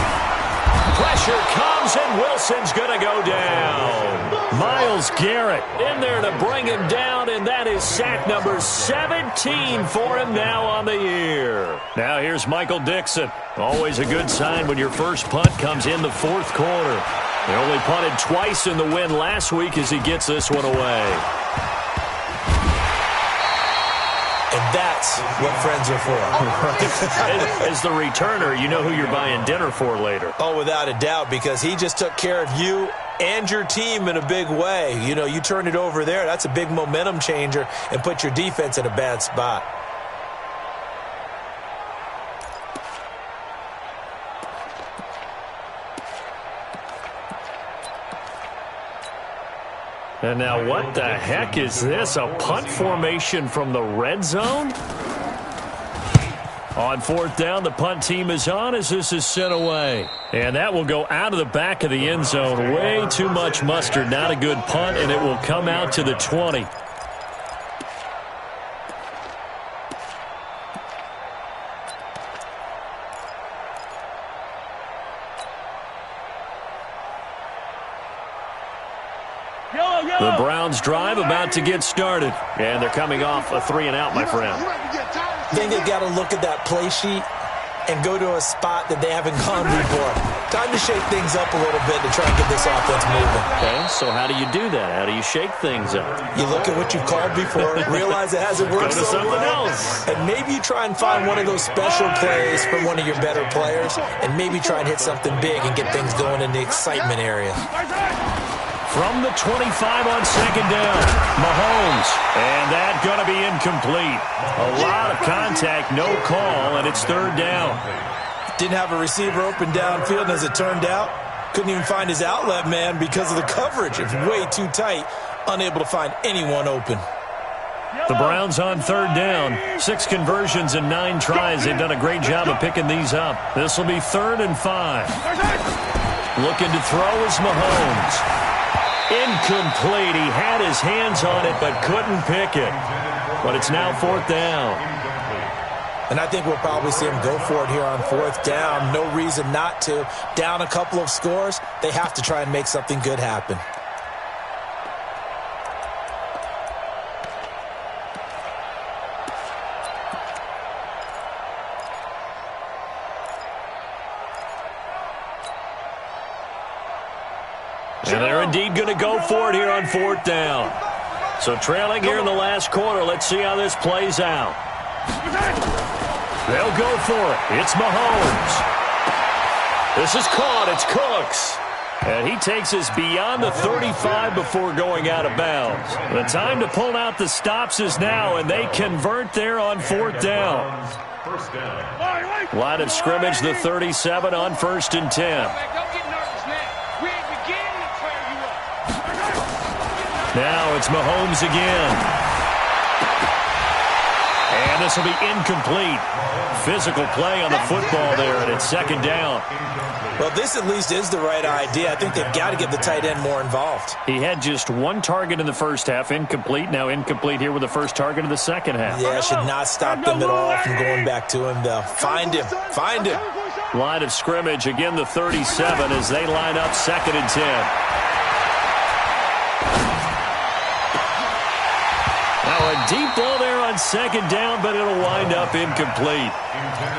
Pressure comes, and Wilson's going to go down. Myles Garrett in there to bring him down, and that is sack number 17 for him now on the year. Now here's Michael Dixon. Always a good sign when your first punt comes in the 4th quarter. He only punted twice in the win last week as he gets this one away. And that's what friends are for. As the returner, you know who you're buying dinner for later. Oh, without a doubt, because he just took care of you and your team in a big way. You know, you turn it over there, that's a big momentum changer and put your defense in a bad spot. And now what the heck is this? A punt formation from the red zone? On 4th down, the punt team is on as this is sent away. And that will go out of the back of the end zone. Way too much mustard. Not a good punt, and it will come out to the 20. The Browns drive about to get started. And they're coming off a 3-and-out, my friend. I think they've got to look at that play sheet and go to a spot that they haven't gone before. Time to shake things up a little bit to try and get this offense moving. Okay, so how do you do that? How do you shake things up? You look at what you've called before, realize it hasn't worked Go to so something well, else. and maybe you try and find one of those special plays from one of your better players, and maybe try and hit something big and get things going in the excitement area. From the 25 on second down, Mahomes. And that going to be incomplete. A lot of contact, no call, and it's third down. Didn't have a receiver open downfield, and as it turned out, couldn't even find his outlet man because of the coverage. It's way too tight, unable to find anyone open. The Browns on third down. 6 conversions and 9 tries. They've done a great job of picking these up. This will be 3rd and 5. Looking to throw is Mahomes. Incomplete. He had his hands on it but couldn't pick it. But it's now 4th down. And I think we'll probably see him go for it here on 4th down. No reason not to. Down a couple of scores, they have to try and make something good happen. And they're indeed going to go for it here on 4th down. So trailing here in the last quarter. Let's see how this plays out. They'll go for it. It's Mahomes. This is caught. It's Cooks. And he takes us beyond the 35 before going out of bounds. The time to pull out the stops is now, and they convert there on 4th down. Line of scrimmage, the 37 on 1st and 10. Now it's Mahomes again. And this will be incomplete. Physical play on the football there, and it's 2nd down. Well, this at least is the right idea. I think they've got to get the tight end more involved. He had just 1 target in the first half, incomplete. Now incomplete here with the first target of the second half. Yeah, should not stop them at all from going back to him, though. Find him. Find him. Line of scrimmage, again the 37 as they line up 2nd and 10. Now a deep ball there on 2nd down, but it'll wind up incomplete.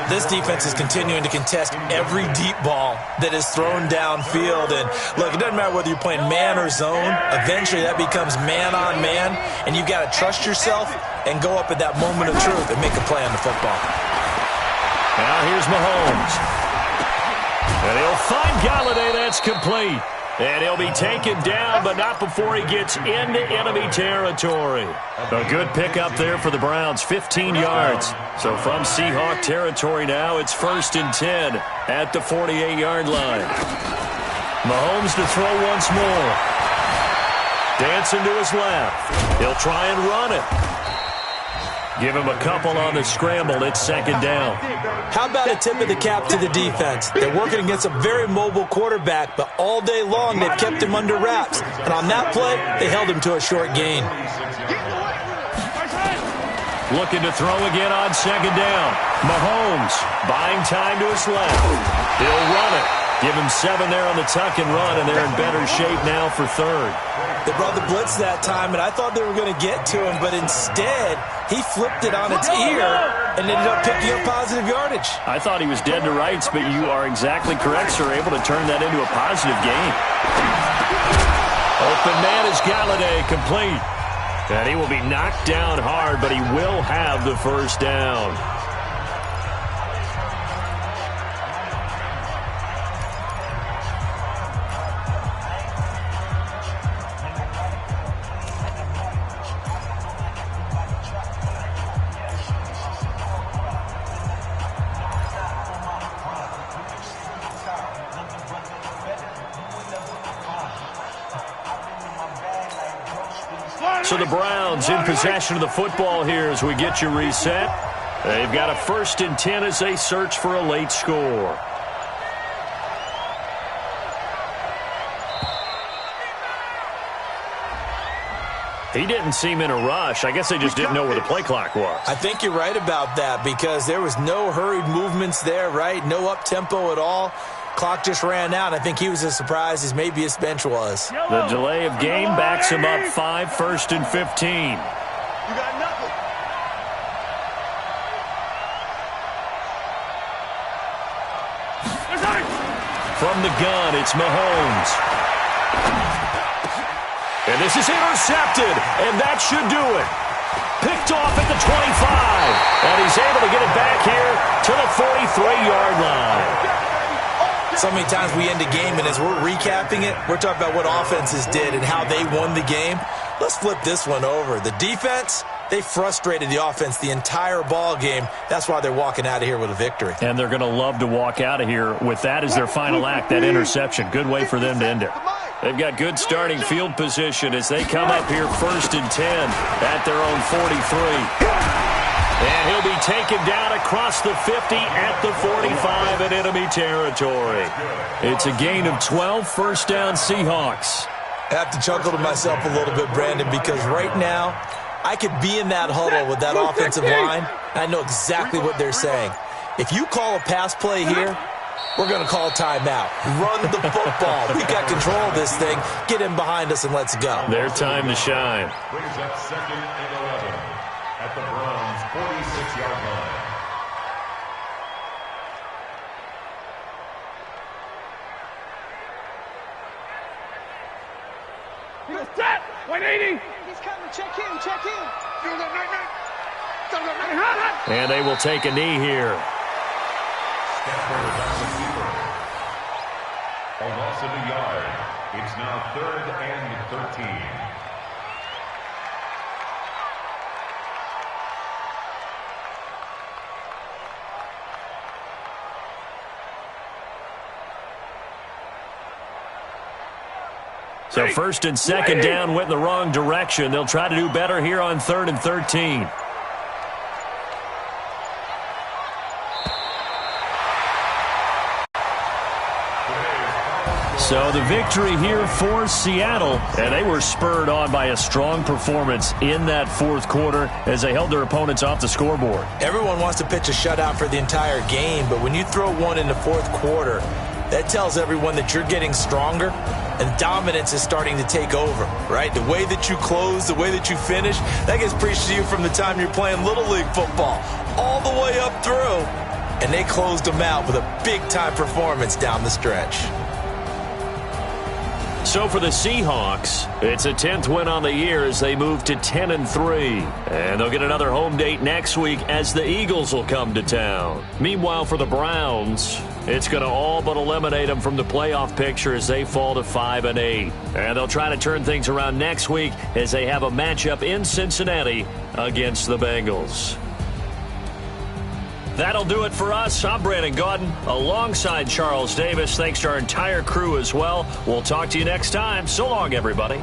This defense is continuing to contest every deep ball that is thrown downfield. And, look, it doesn't matter whether you're playing man or zone. Eventually that becomes man-on-man, and you've got to trust yourself and go up at that moment of truth and make a play on the football. Now here's Mahomes. And he'll find Galladay. That's complete. And he'll be taken down, but not before he gets into enemy territory. A good pickup there for the Browns, 15 yards. So from Seahawk territory now, it's 1st and 10 at the 48-yard line. Mahomes to throw once more. Dancing to his left. He'll try and run it. Give him a couple on the scramble. It's 2nd down. How about a tip of the cap to the defense? They're working against a very mobile quarterback, but all day long they've kept him under wraps. And on that play, they held him to a short gain. Looking to throw again on 2nd down. Mahomes buying time to his left. He'll run it. Give him 7 there on the tuck and run, and they're in better shape now for 3rd. They brought the blitz that time, and I thought they were going to get to him, but instead he flipped it on its ear and ended up picking up positive yardage. I thought he was dead to rights, but you are exactly correct, sir. Able to turn that into a positive gain. Open man is Galladay, complete. And he will be knocked down hard, but he will have the 1st down. So the Browns in possession of the football here as we get you reset. They've got a 1st and 10 as they search for a late score. He didn't seem in a rush. I guess they just didn't know where the play clock was. I think you're right about that because there was no hurried movements there, right? No up-tempo at all. Clock just ran out. I think he was as surprised as maybe his bench was. The delay of game backs him up 5, 1st and 15. You got nothing. From the gun, it's Mahomes. And this is intercepted, and that should do it. Picked off at the 25, and he's able to get it back here to the 43-yard line. So many times we end a game, and as we're recapping it, we're talking about what offenses did and how they won the game. Let's flip this one over. The defense, they frustrated the offense the entire ball game. That's why they're walking out of here with a victory. And they're going to love to walk out of here with that as their final act, that interception. Good way for them to end it. They've got good starting field position as they come up here 1st and 10 at their own 43. And he'll be taken down across the 50 at the 45 in enemy territory. It's a gain of 12, first down Seahawks. I have to chuckle to myself a little bit, Brandon, because right now I could be in that huddle with that offensive line. I know exactly what they're saying. If you call a pass play here, we're going to call timeout. Run the football. We got control of this thing. Get in behind us and let's go. Their time to shine. Brings up 2nd and 11 at the Browns' 46-yard line. Set! 180! He's coming. Check in. Check in. And they will take a knee here. A loss of a yard. It's now 3rd and 13. So 1st and 2nd down went in the wrong direction. They'll try to do better here on 3rd and 13. So the victory here for Seattle, and they were spurred on by a strong performance in that 4th quarter as they held their opponents off the scoreboard. Everyone wants to pitch a shutout for the entire game, but when you throw one in the 4th quarter, that tells everyone that you're getting stronger and dominance is starting to take over, right? The way that you close, the way that you finish, that gets preached to you from the time you're playing Little League football all the way up through. And they closed them out with a big-time performance down the stretch. So for the Seahawks, it's a 10th win on the year as they move to 10-3. And they'll get another home date next week as the Eagles will come to town. Meanwhile, for the Browns, it's going to all but eliminate them from the playoff picture as they fall to 5-8. And they'll try to turn things around next week as they have a matchup in Cincinnati against the Bengals. That'll do it for us. I'm Brandon Gaudin alongside Charles Davis. Thanks to our entire crew as well. We'll talk to you next time. So long, everybody.